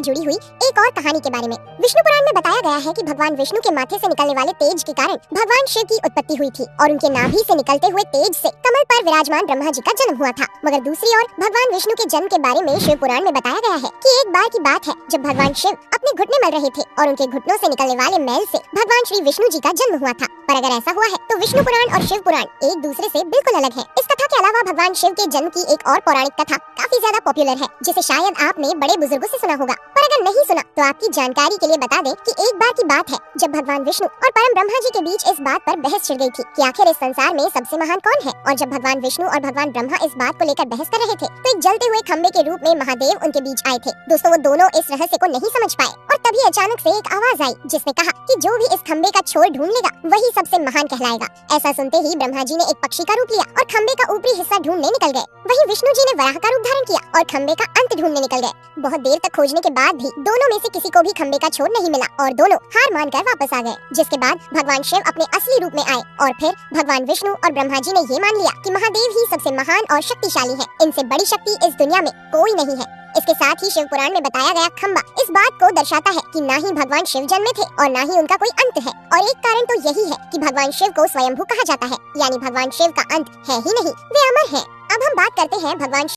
जुड़ी हुई एक और कहानी के बारे में। विष्णु पुराण में बताया गया है कि भगवान विष्णु के माथे से निकलने वाले तेज के कारण भगवान शिव की उत्पत्ति हुई थी और उनके नाभि से निकलते हुए तेज से कमल पर विराजमान ब्रह्मा जी का जन्म हुआ था। मगर दूसरी ओर भगवान विष्णु के जन्म के बारे में शिव पुराण में बताया गया है कि एक बार की बात है जब भगवान शिव अपने घुटने मल रहे थे और उनके घुटनों से निकलने वाले मैल से भगवान श्री विष्णु जी का जन्म हुआ था। पर अगर ऐसा हुआ है तो विष्णु पुराण और शिव पुराण एक दूसरे से बिल्कुल अलग है। इस कथा के अलावा भगवान शिव के जन्म की एक और पौराणिक कथा काफी ज्यादा पॉपुलर है, जिसे शायद आपने बड़े बुजुर्गों से सुना होगा। पर अगर नहीं सुना तो आपकी जानकारी के लिए बता दें कि एक बार की बात है जब भगवान विष्णु और परम ब्रह्मा जी के बीच इस बात पर बहस छिड़ गई थी कि आखिर इस संसार में सबसे महान कौन है। और जब भगवान विष्णु और भगवान ब्रह्मा इस बात को लेकर बहस कर रहे थे तो एक जलते हुए खंबे के रूप में महादेव उनके बीच आए थे। दोस्तों, वो दोनों इस रहस्य को नहीं समझ पाए और तभी अचानक से एक आवाज आई जिसने कहा कि जो भी इस खंबे का छोर ढूंढ लेगा वही सबसे महान कहलाएगा। ऐसा सुनते ही ब्रह्मा जी ने एक पक्षी का रूप लिया और खंबे का ऊपरी हिस्सा ढूंढने निकल गए। वहीं विष्णु जी ने वराह का रूप धारण किया और खंबे का अंत ढूंढने निकल गए। बहुत देर तक खोजने के बाद भी दोनों में से किसी को भी खंबे का छोर नहीं मिला और दोनों हार मानकर वापस आ गए। जिसके बाद भगवान शिव अपने असली रूप में आए और फिर भगवान विष्णु और ब्रह्मा जी ने ये मान लिया कि महादेव ही सबसे महान और शक्तिशाली है। इनसे बड़ी शक्ति इस दुनिया में कोई नहीं है। इसके साथ ही शिव पुराण में बताया गया खंबा इस बात को दर्शाता है कि ना ही भगवान शिव जन्मे थे और ना ही उनका कोई अंत है। और एक कारण तो यही है कि भगवान शिव को स्वयंभू कहा जाता है, यानी भगवान शिव का अंत है ही नहीं, वे अमर हैं। अब हम बात करते हैं भगवान